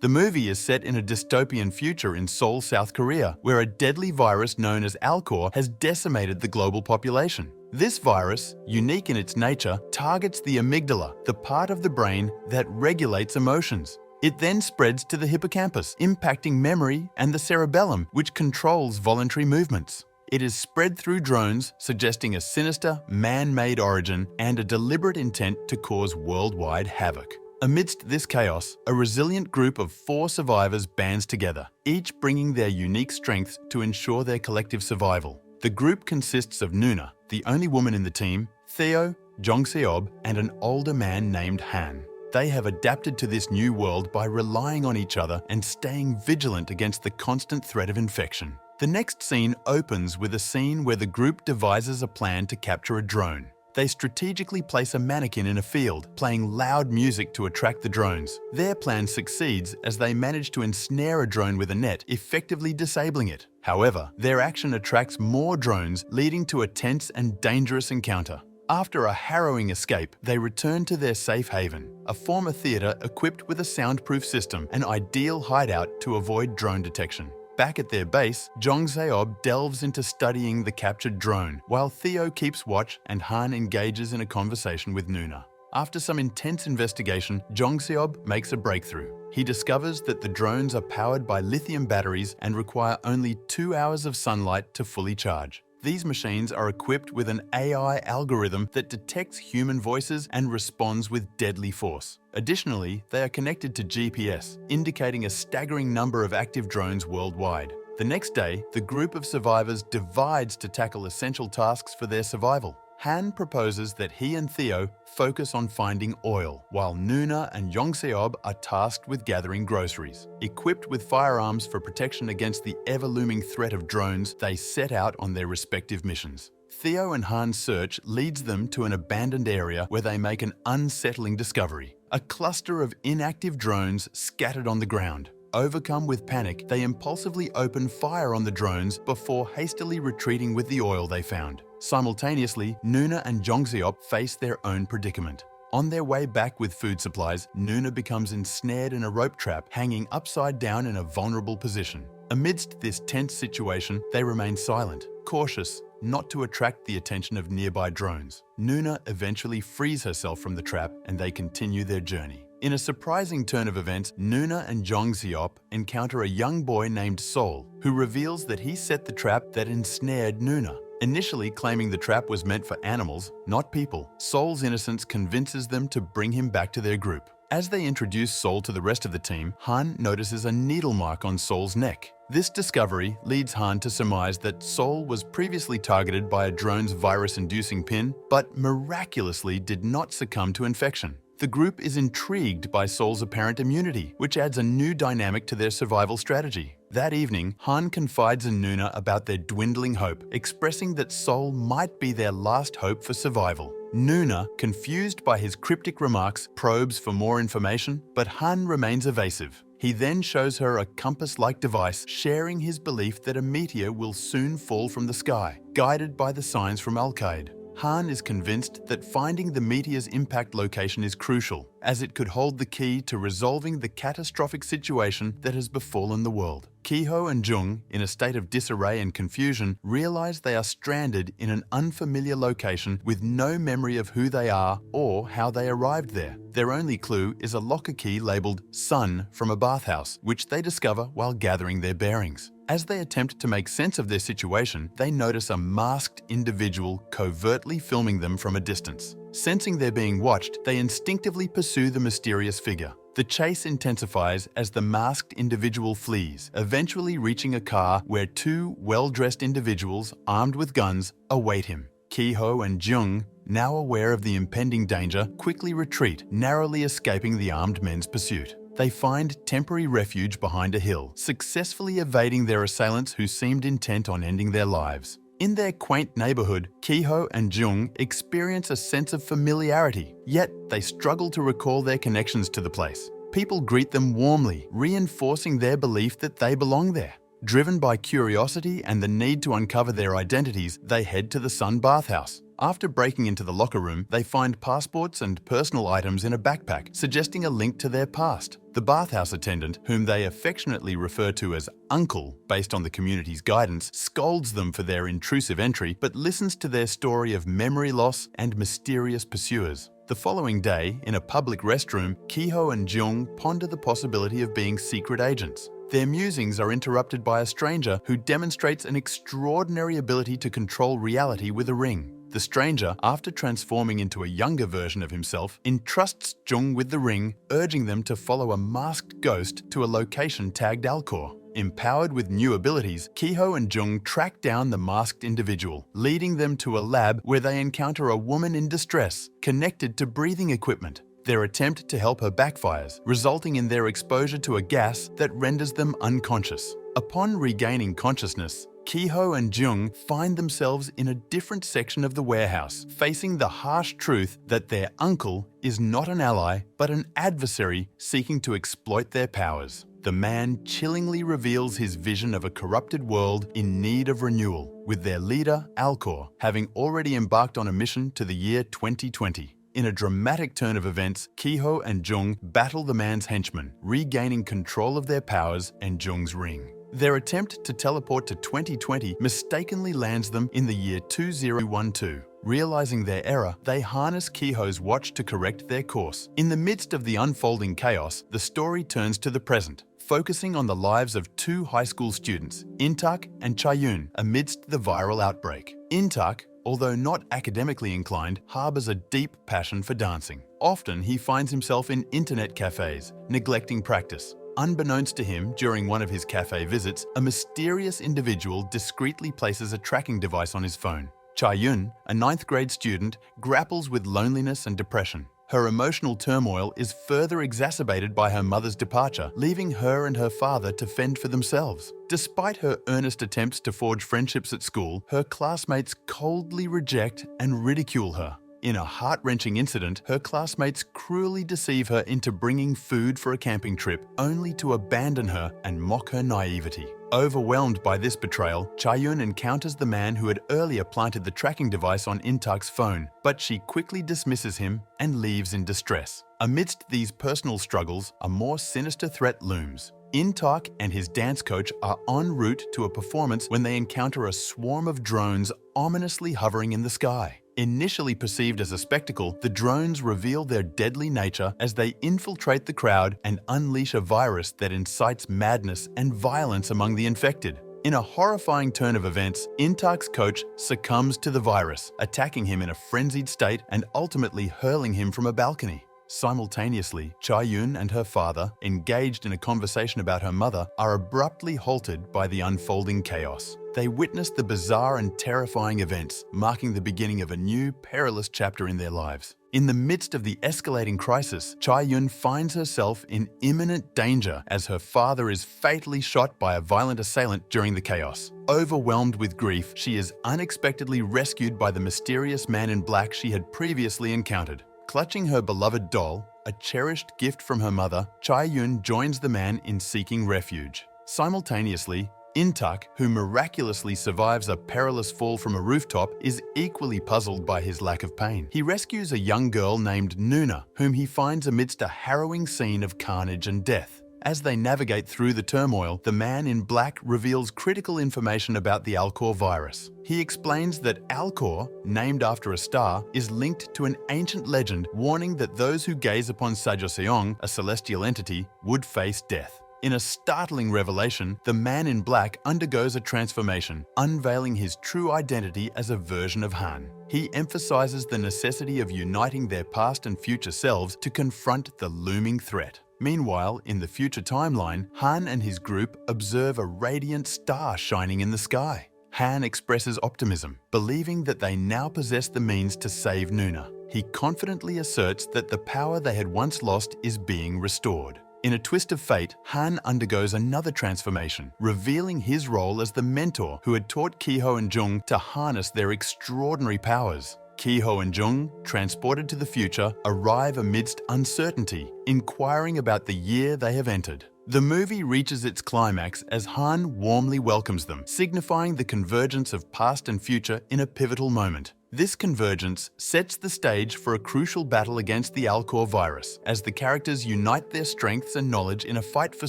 The movie is set in a dystopian future in Seoul, South Korea, where a deadly virus known as Alcor has decimated the global population. This virus, unique in its nature, targets the amygdala, the part of the brain that regulates emotions. It then spreads to the hippocampus, impacting memory and the cerebellum, which controls voluntary movements. It is spread through drones, suggesting a sinister, man-made origin and a deliberate intent to cause worldwide havoc. Amidst this chaos, a resilient group of 4 survivors bands together, each bringing their unique strengths to ensure their collective survival. The group consists of Nuna, the only woman in the team, Theo, Jongseob, and an older man named Han. They have adapted to this new world by relying on each other and staying vigilant against the constant threat of infection. The next scene opens with a scene where the group devises a plan to capture a drone. They strategically place a mannequin in a field, playing loud music to attract the drones. Their plan succeeds as they manage to ensnare a drone with a net, effectively disabling it. However, their action attracts more drones, leading to a tense and dangerous encounter. After a harrowing escape, they return to their safe haven, a former theater equipped with a soundproof system, an ideal hideout to avoid drone detection. Back at their base, Jongseob delves into studying the captured drone, while Theo keeps watch and Han engages in a conversation with Nuna. After some intense investigation, Jongseob makes a breakthrough. He discovers that the drones are powered by lithium batteries and require only 2 hours of sunlight to fully charge. These machines are equipped with an AI algorithm that detects human voices and responds with deadly force. Additionally, they are connected to GPS, indicating a staggering number of active drones worldwide. The next day, the group of survivors divides to tackle essential tasks for their survival. Han proposes that he and Theo focus on finding oil, while Nuna and Jongseob are tasked with gathering groceries. Equipped with firearms for protection against the ever-looming threat of drones, they set out on their respective missions. Theo and Han's search leads them to an abandoned area where they make an unsettling discovery: a cluster of inactive drones scattered on the ground. Overcome with panic, they impulsively open fire on the drones before hastily retreating with the oil they found. Simultaneously, Nuna and Jongseob face their own predicament. On their way back with food supplies, Nuna becomes ensnared in a rope trap, hanging upside down in a vulnerable position. Amidst this tense situation, they remain silent, cautious not to attract the attention of nearby drones. Nuna eventually frees herself from the trap and they continue their journey. In a surprising turn of events, Nuna and Jongseob encounter a young boy named Sol, who reveals that he set the trap that ensnared Nuna. Initially claiming the trap was meant for animals, not people, Sol's innocence convinces them to bring him back to their group. As they introduce Sol to the rest of the team, Han notices a needle mark on Sol's neck. This discovery leads Han to surmise that Sol was previously targeted by a drone's virus-inducing pin, but miraculously did not succumb to infection. The group is intrigued by Sol's apparent immunity, which adds a new dynamic to their survival strategy. That evening, Han confides in Nuna about their dwindling hope, expressing that Sol might be their last hope for survival. Nuna, confused by his cryptic remarks, probes for more information, but Han remains evasive. He then shows her a compass-like device, sharing his belief that a meteor will soon fall from the sky, guided by the signs from Al-Qaeda. Han is convinced that finding the meteor's impact location is crucial, as it could hold the key to resolving the catastrophic situation that has befallen the world. Kiho and Jung, in a state of disarray and confusion, realize they are stranded in an unfamiliar location with no memory of who they are or how they arrived there. Their only clue is a locker key labeled Sun from a bathhouse, which they discover while gathering their bearings. As they attempt to make sense of their situation, they notice a masked individual covertly filming them from a distance. Sensing they're being watched, they instinctively pursue the mysterious figure. The chase intensifies as the masked individual flees, eventually reaching a car where 2 well-dressed individuals armed with guns await him. Kiho and Jung, now aware of the impending danger, quickly retreat, narrowly escaping the armed men's pursuit. They find temporary refuge behind a hill, successfully evading their assailants who seemed intent on ending their lives. In their quaint neighborhood, Kiho and Jung experience a sense of familiarity, yet they struggle to recall their connections to the place. People greet them warmly, reinforcing their belief that they belong there. Driven by curiosity and the need to uncover their identities, they head to the Sun bathhouse. After breaking into the locker room, they find passports and personal items in a backpack, suggesting a link to their past. The bathhouse attendant, whom they affectionately refer to as Uncle based on the community's guidance, scolds them for their intrusive entry but listens to their story of memory loss and mysterious pursuers. The following day, in a public restroom, Kiho and Jung ponder the possibility of being secret agents. Their musings are interrupted by a stranger who demonstrates an extraordinary ability to control reality with a ring. The stranger, after transforming into a younger version of himself, entrusts Jung with the ring, urging them to follow a masked ghost to a location tagged Alcor. Empowered with new abilities, Kiho and Jung track down the masked individual, leading them to a lab where they encounter a woman in distress, connected to breathing equipment. Their attempt to help her backfires, resulting in their exposure to a gas that renders them unconscious. Upon regaining consciousness, Kiho and Jung find themselves in a different section of the warehouse, facing the harsh truth that their uncle is not an ally, but an adversary seeking to exploit their powers. The man chillingly reveals his vision of a corrupted world in need of renewal, with their leader, Alcor, having already embarked on a mission to the year 2020. In a dramatic turn of events, Kiho and Jung battle the man's henchmen, regaining control of their powers and Jung's ring. Their attempt to teleport to 2020 mistakenly lands them in the year 2012. Realizing their error, they harness Kiho's watch to correct their course. In the midst of the unfolding chaos, the story turns to the present, focusing on the lives of two high school students, Intak and Chayun, amidst the viral outbreak. Intak, although not academically inclined, harbors a deep passion for dancing. Often he finds himself in internet cafes, neglecting practice. Unbeknownst to him, during one of his cafe visits, a mysterious individual discreetly places a tracking device on his phone. Chayun, a 9th grade student, grapples with loneliness and depression. Her emotional turmoil is further exacerbated by her mother's departure, leaving her and her father to fend for themselves. Despite her earnest attempts to forge friendships at school, her classmates coldly reject and ridicule her. In a heart-wrenching incident, her classmates cruelly deceive her into bringing food for a camping trip, only to abandon her and mock her naivety. Overwhelmed by this betrayal, Chayun encounters the man who had earlier planted the tracking device on Intak's phone, but she quickly dismisses him and leaves in distress. Amidst these personal struggles, a more sinister threat looms. Intak and his dance coach are en route to a performance when they encounter a swarm of drones ominously hovering in the sky. Initially perceived as a spectacle, the drones reveal their deadly nature as they infiltrate the crowd and unleash a virus that incites madness and violence among the infected. In a horrifying turn of events, Intak's coach succumbs to the virus, attacking him in a frenzied state and ultimately hurling him from a balcony. Simultaneously, Chayun and her father, engaged in a conversation about her mother, are abruptly halted by the unfolding chaos. They witness the bizarre and terrifying events, marking the beginning of a new, perilous chapter in their lives. In the midst of the escalating crisis, Chayun finds herself in imminent danger as her father is fatally shot by a violent assailant during the chaos. Overwhelmed with grief, she is unexpectedly rescued by the mysterious man in black she had previously encountered. Clutching her beloved doll, a cherished gift from her mother, Chayun joins the man in seeking refuge. Simultaneously, Intak, who miraculously survives a perilous fall from a rooftop, is equally puzzled by his lack of pain. He rescues a young girl named Nuna, whom he finds amidst a harrowing scene of carnage and death. As they navigate through the turmoil, the man in black reveals critical information about the Alcor virus. He explains that Alcor, named after a star, is linked to an ancient legend warning that those who gaze upon Sajoseong, a celestial entity, would face death. In a startling revelation, the man in black undergoes a transformation, unveiling his true identity as a version of Han. He emphasizes the necessity of uniting their past and future selves to confront the looming threat. Meanwhile, in the future timeline, Han and his group observe a radiant star shining in the sky. Han expresses optimism, believing that they now possess the means to save Nuna. He confidently asserts that the power they had once lost is being restored. In a twist of fate, Han undergoes another transformation, revealing his role as the mentor who had taught Kiho and Jung to harness their extraordinary powers. Kiho and Jung, transported to the future, arrive amidst uncertainty, inquiring about the year they have entered. The movie reaches its climax as Han warmly welcomes them, signifying the convergence of past and future in a pivotal moment. This convergence sets the stage for a crucial battle against the Alcor virus, as the characters unite their strengths and knowledge in a fight for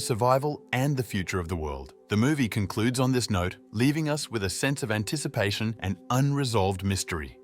survival and the future of the world. The movie concludes on this note, leaving us with a sense of anticipation and unresolved mystery.